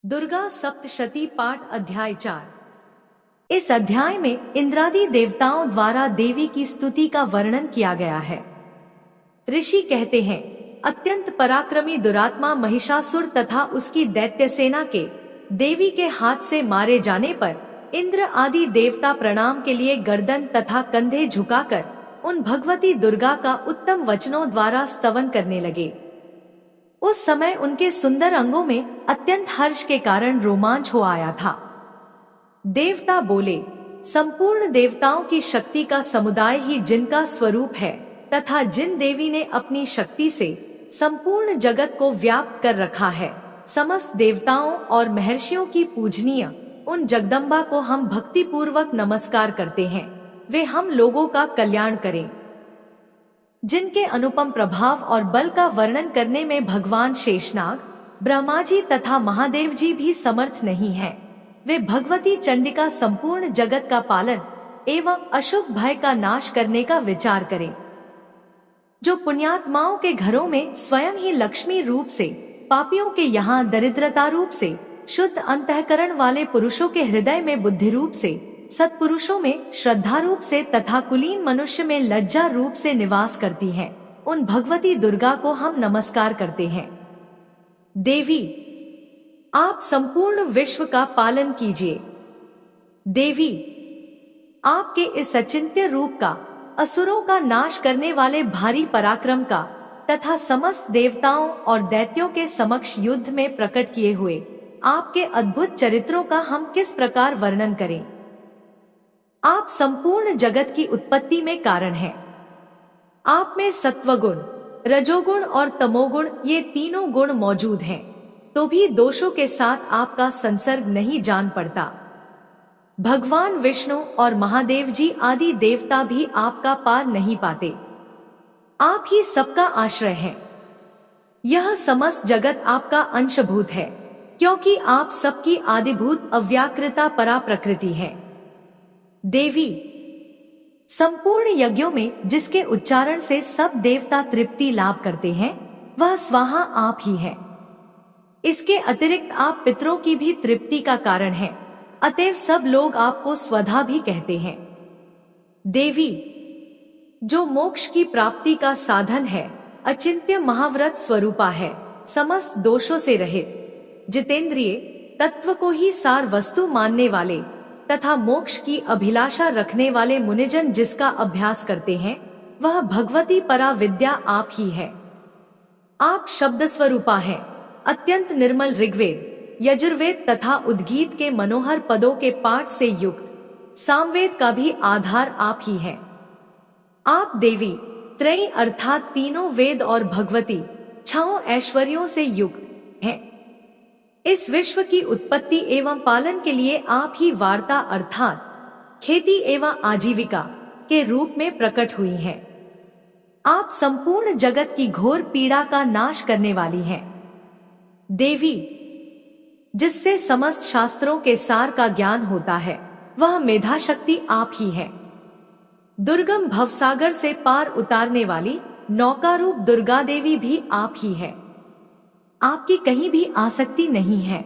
दुर्गा सप्तशती पाठ अध्याय 4। इस अध्याय में इंद्रादि देवताओं द्वारा देवी की स्तुति का वर्णन किया गया है। ऋषि कहते हैं, अत्यंत पराक्रमी दुरात्मा महिषासुर तथा उसकी दैत्य सेना के देवी के हाथ से मारे जाने पर इंद्र आदि देवता प्रणाम के लिए गर्दन तथा कंधे झुकाकर उन भगवती दुर्गा का उत्तम वचनों द्वारा स्तवन करने लगे। उस समय उनके सुंदर अंगों में अत्यंत हर्ष के कारण रोमांच हो आया था। देवता बोले, संपूर्ण देवताओं की शक्ति का समुदाय ही जिनका स्वरूप है तथा जिन देवी ने अपनी शक्ति से संपूर्ण जगत को व्याप्त कर रखा है, समस्त देवताओं और महर्षियों की पूजनीय उन जगदम्बा को हम भक्ति पूर्वक नमस्कार करते हैं। वे हम लोगों का कल्याण करें। जिनके अनुपम प्रभाव और बल का वर्णन करने में भगवान शेषनाग, ब्रह्मा जी तथा महादेव जी भी समर्थ नहीं हैं। वे भगवती चंडिका संपूर्ण जगत का पालन एवं अशुभ भय का नाश करने का विचार करें। जो पुण्यात्माओं के घरों में स्वयं ही लक्ष्मी रूप से, पापियों के यहाँ दरिद्रता रूप से, शुद्ध अंतःकरण वाले पुरुषों के हृदय में बुद्धि रूप से, सत्पुरुषों में श्रद्धा रूप से तथा कुलीन मनुष्य में लज्जा रूप से निवास करती हैं, उन भगवती दुर्गा को हम नमस्कार करते हैं। देवी, आप संपूर्ण विश्व का पालन कीजिए। देवी, आपके इस अचिंत्य रूप का, असुरों का नाश करने वाले भारी पराक्रम का तथा समस्त देवताओं और दैत्यों के समक्ष युद्ध में प्रकट किए हुए आपके अद्भुत चरित्रों का हम किस प्रकार वर्णन करें। आप संपूर्ण जगत की उत्पत्ति में कारण हैं। आप में सत्वगुण, रजोगुण और तमोगुण ये तीनों गुण मौजूद हैं, तो भी दोषों के साथ आपका संसर्ग नहीं जान पड़ता। भगवान विष्णु और महादेव जी आदि देवता भी आपका पार नहीं पाते। आप ही सबका आश्रय हैं। यह समस्त जगत आपका अंशभूत है, क्योंकि आप सबकी आदिभूत अव्याकृता परा प्रकृति है। देवी, संपूर्ण यज्ञों में जिसके उच्चारण से सब देवता तृप्ति लाभ करते हैं, वह स्वाहा आप ही है। इसके अतिरिक्त आप पितरों की भी तृप्ति का कारण हैं, अतएव सब लोग आपको स्वधा भी कहते हैं। देवी, जो मोक्ष की प्राप्ति का साधन है, अचिंत्य महाव्रत स्वरूपा है, समस्त दोषों से रहित, जितेंद्रिय, तत्व को ही सार वस्तु मानने वाले तथा मोक्ष की अभिलाषा रखने वाले मुनिजन जिसका अभ्यास करते हैं, वह भगवती परा विद्या आप ही है। आप शब्द स्वरूपा हैं, अत्यंत निर्मल ऋग्वेद, यजुर्वेद तथा उद्गीत के मनोहर पदों के पाठ से युक्त सामवेद का भी आधार आप ही है। आप देवी, त्रयी अर्थात तीनों वेद और भगवती छहों ऐश्वर्यों से युक्त हैं। इस विश्व की उत्पत्ति एवं पालन के लिए आप ही वार्ता अर्थात खेती एवं आजीविका के रूप में प्रकट हुई हैं। आप संपूर्ण जगत की घोर पीड़ा का नाश करने वाली हैं। देवी, जिससे समस्त शास्त्रों के सार का ज्ञान होता है, वह मेधा शक्ति आप ही है। दुर्गम भवसागर से पार उतारने वाली नौका रूप दुर्गा देवी भी आप ही है। आपकी कहीं भी आसक्ति नहीं है।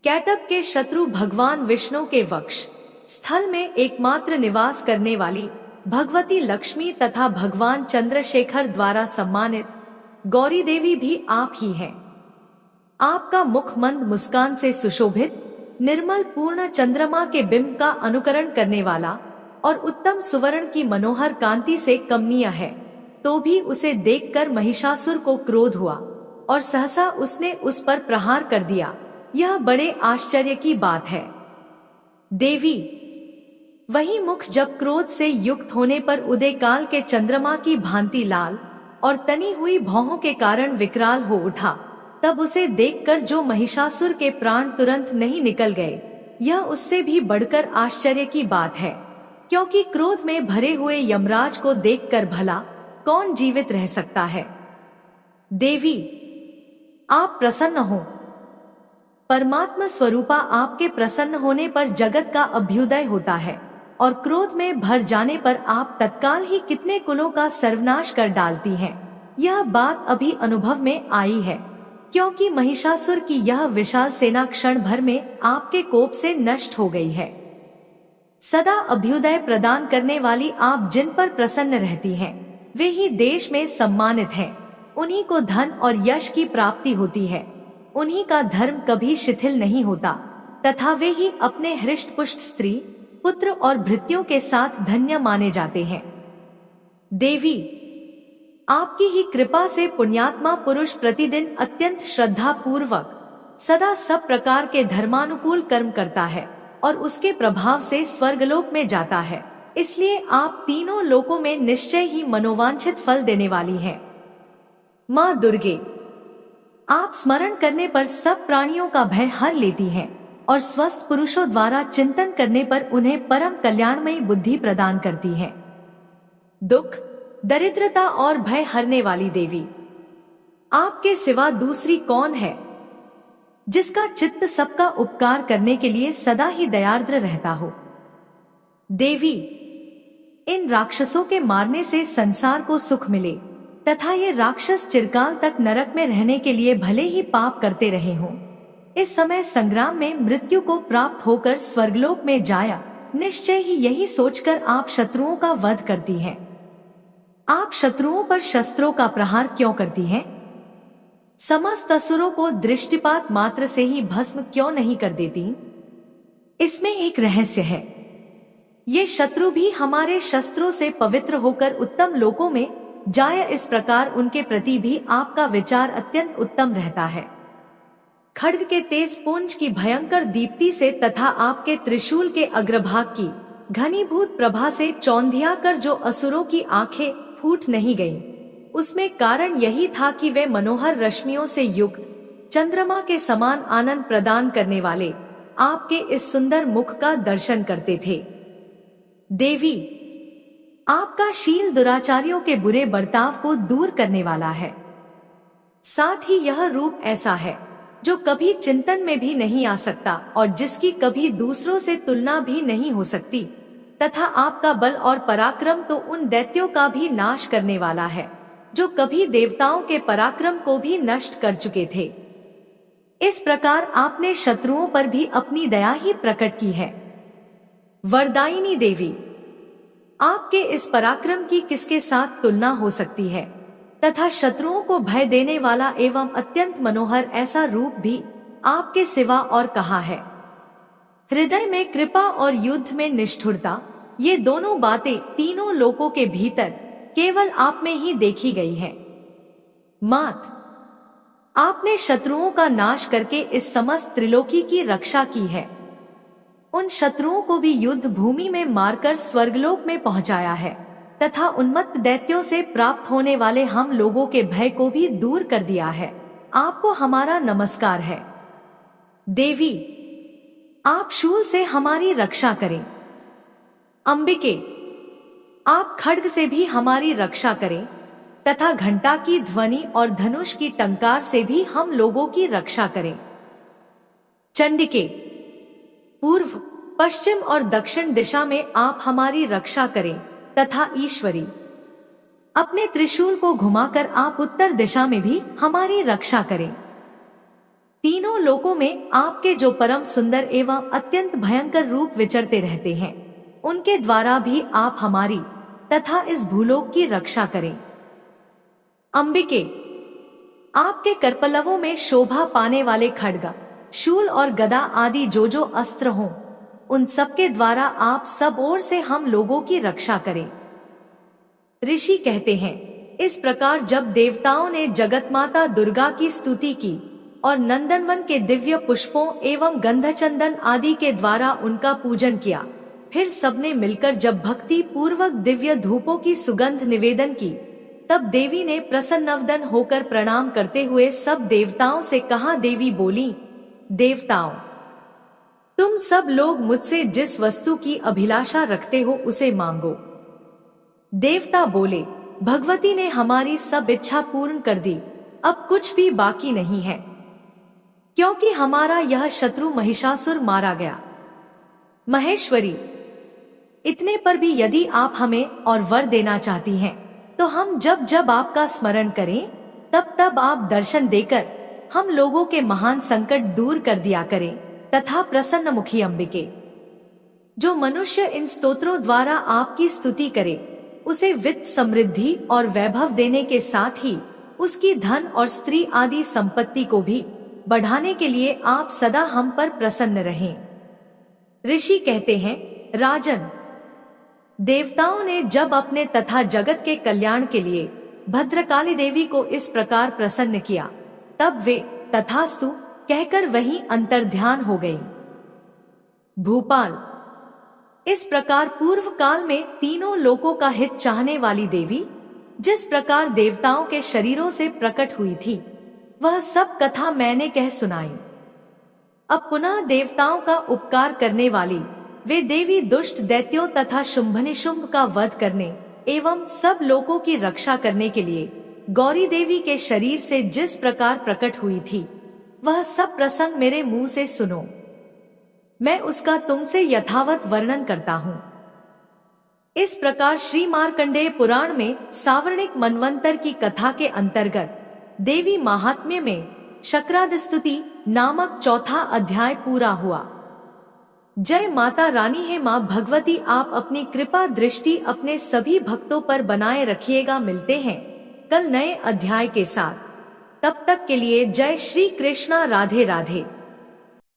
कैटभ के शत्रु भगवान विष्णु के वक्ष स्थल में एकमात्र निवास करने वाली भगवती लक्ष्मी तथा भगवान चंद्रशेखर द्वारा सम्मानित गौरी देवी भी आप ही हैं। आपका मुख मंद मुस्कान से सुशोभित, निर्मल पूर्ण चंद्रमा के बिंब का अनुकरण करने वाला और उत्तम सुवर्ण की मनोहर कांति से कमनीय है, तो भी उसे देखकर महिषासुर को क्रोध हुआ और सहसा उसने उस पर प्रहार कर दिया। यह बड़े आश्चर्य की बात है। देवी, वही मुख जब क्रोध से युक्त होने पर उदय काल के चंद्रमा की भांति लाल और तनी हुई भौहों के कारण विकराल हो उठा, तब उसे देखकर जो महिषासुर के प्राण तुरंत नहीं निकल गए, यह उससे भी बढ़कर आश्चर्य की बात है, क्योंकि क्रोध में भरे हुए यमराज को देखकर भला कौन जीवित रह सकता है। देवी, आप प्रसन्न हो। परमात्मा स्वरूपा आपके प्रसन्न होने पर जगत का अभ्युदय होता है और क्रोध में भर जाने पर आप तत्काल ही कितने कुलों का सर्वनाश कर डालती हैं। यह बात अभी अनुभव में आई है। क्योंकि महिषासुर की यह विशाल सेना क्षण भर में आपके कोप से नष्ट हो गई है। सदा अभ्युदय प्रदान करने वाली आप जिन पर प्रसन्न रहती हैं, वे ही देश में सम्मानित हैं। उन्हीं को धन और यश की प्राप्ति होती है। उन्हीं का धर्म कभी शिथिल नहीं होता तथा वे ही अपने हृष्ट पुष्ट स्त्री, पुत्र और भृत्यों के साथ धन्य माने जाते हैं। देवी, आपकी ही कृपा से पुण्यात्मा पुरुष प्रतिदिन अत्यंत श्रद्धा पूर्वक सदा सब प्रकार के धर्मानुकूल कर्म करता है और उसके प्रभाव से स्वर्गलोक में जाता है। इसलिए आप तीनों लोकों में निश्चय ही मनोवांछित फल देने वाली हैं। माँ दुर्गे, आप स्मरण करने पर सब प्राणियों का भय हर लेती हैं और स्वस्थ पुरुषों द्वारा चिंतन करने पर उन्हें परम कल्याणमयी बुद्धि प्रदान करती हैं। दुख, दरिद्रता और भय हरने वाली देवी, आपके सिवा दूसरी कौन है जिसका चित्त सबका उपकार करने के लिए सदा ही दयार्द्र रहता हो। देवी, इन राक्षसों के मारने से संसार को सुख मिले तथा ये राक्षस चिरकाल तक नरक में रहने के लिए भले ही पाप करते रहे हों, इस समय संग्राम में मृत्यु को प्राप्त होकर स्वर्गलोक में जाया, निश्चय ही यही सोचकर आप शत्रुओं का वध करती हैं। आप शत्रुओं पर शस्त्रों का प्रहार क्यों करती हैं? समस्त असुरों को दृष्टिपात मात्र से ही भस्म क्यों नहीं कर देती? इसमें एक रहस्य है। ये शत्रु भी हमारे शस्त्रों से पवित्र होकर उत्तम लोकों में जाए, इस प्रकार उनके प्रति भी आपका विचार अत्यंत उत्तम रहता है। खड्ग के तेज पुंज की भयंकर दीप्ति से तथा आपके त्रिशूल के अग्रभाग की घनीभूत प्रभा से चौंधिया कर जो असुरों की आंखें फूट नहीं गईं, उसमें कारण यही था कि वे मनोहर रश्मियों से युक्त चंद्रमा के समान आनंद प्रदान करने वाले आपके इस सुंदर मुख का दर्शन करते थे। देवी, आपका शील दुराचारियों के बुरे बर्ताव को दूर करने वाला है। साथ ही यह रूप ऐसा है जो कभी चिंतन में भी नहीं आ सकता और जिसकी कभी दूसरों से तुलना भी नहीं हो सकती, तथा आपका बल और पराक्रम तो उन दैत्यों का भी नाश करने वाला है जो कभी देवताओं के पराक्रम को भी नष्ट कर चुके थे। इस प्रकार आपने शत्रुओं पर भी अपनी दया ही प्रकट की है। वरदायिनी देवी, आपके इस पराक्रम की किसके साथ तुलना हो सकती है तथा शत्रुओं को भय देने वाला एवं अत्यंत मनोहर ऐसा रूप भी आपके सिवा और कहाँ है। हृदय में कृपा और युद्ध में निष्ठुरता, ये दोनों बातें तीनों लोकों के भीतर केवल आप में ही देखी गई है। मात, आपने शत्रुओं का नाश करके इस समस्त त्रिलोकी की रक्षा की है। उन शत्रुओं को भी युद्ध भूमि में मारकर स्वर्गलोक में पहुंचाया है तथा उन्मत्त दैत्यों से प्राप्त होने वाले हम लोगों के भय को भी दूर कर दिया है। आपको हमारा नमस्कार है। देवी, आप शूल से हमारी रक्षा करें। अंबिके, आप खड्ग से भी हमारी रक्षा करें तथा घंटा की ध्वनि और धनुष की टंकार से भी हम लोगों की रक्षा करें। चंडिके, पूर्व, पश्चिम और दक्षिण दिशा में आप हमारी रक्षा करें तथा ईश्वरी, अपने त्रिशूल को घुमाकर आप उत्तर दिशा में भी हमारी रक्षा करें। तीनों लोकों में आपके जो परम सुंदर एवं अत्यंत भयंकर रूप विचरते रहते हैं, उनके द्वारा भी आप हमारी तथा इस भूलोक की रक्षा करें। अंबिके, आपके करपल्लवों में शोभा पाने वाले खड्ग, शूल और गदा आदि जो अस्त्र हों, उन सबके द्वारा आप सब ओर से हम लोगों की रक्षा करें। ऋषि कहते हैं, इस प्रकार जब देवताओं ने जगत माता दुर्गा की स्तुति की और नंदनवन के दिव्य पुष्पों एवं गंधचंदन आदि के द्वारा उनका पूजन किया, फिर सबने मिलकर जब भक्ति पूर्वक दिव्य धूपों की सुगंध निवेदन की, तब देवी ने प्रसन्नवदन होकर प्रणाम करते हुए सब देवताओं से कहा। देवी बोली, देवताओं, तुम सब लोग मुझसे जिस वस्तु की अभिलाषा रखते हो उसे मांगो। देवता बोले, भगवती ने हमारी सब इच्छा पूर्ण कर दी, अब कुछ भी बाकी नहीं है, क्योंकि हमारा यह शत्रु महिषासुर मारा गया। महेश्वरी, इतने पर भी यदि आप हमें और वर देना चाहती हैं, तो हम जब जब आपका स्मरण करें तब तब आप दर्शन देकर हम लोगों के महान संकट दूर कर दिया करें तथा प्रसन्न मुखी अंबिके। जो मनुष्य इन स्तोत्रों द्वारा आपकी स्तुति करे, उसे वित्त समृद्धि और वैभव देने के साथ ही उसकी धन और स्त्री आदि संपत्ति को भी बढ़ाने के लिए आप सदा हम पर प्रसन्न रहें। ऋषि कहते हैं, राजन, देवताओं ने जब अपने तथा जगत के कल्याण के लिए भद्रकाली देवी को इस प्रकार प्रसन्न किया, तब वे तथास्तु कहकर वहीं अंतर्ध्यान हो गई। भूपाल। इस प्रकार पूर्व काल में तीनों लोकों का हित चाहने वाली देवी जिस प्रकार देवताओं के शरीरों से प्रकट हुई थी, वह सब कथा मैंने कह सुनाई। अब पुनः देवताओं का उपकार करने वाली वे देवी दुष्ट दैत्यों तथा शुंभनिशुंभ का वध करने एवं सब लोगों की रक्षा करने के लिए गौरी देवी के शरीर से जिस प्रकार प्रकट हुई थी, वह सब प्रसंग मेरे मुंह से सुनो। मैं उसका तुमसे यथावत वर्णन करता हूँ। इस प्रकार श्री मार्कंडेय पुराण में सावर्णिक मनवंतर की कथा के अंतर्गत देवी महात्म्य में शक्राद स्तुति नामक चौथा अध्याय पूरा हुआ। जय माता रानी है माँ भगवती, आप अपनी कृपा दृष्टि अपने सभी भक्तों पर बनाए रखिएगा। मिलते हैं कल नए अध्याय के साथ। तब तक के लिए जय श्री कृष्णा, राधे राधे।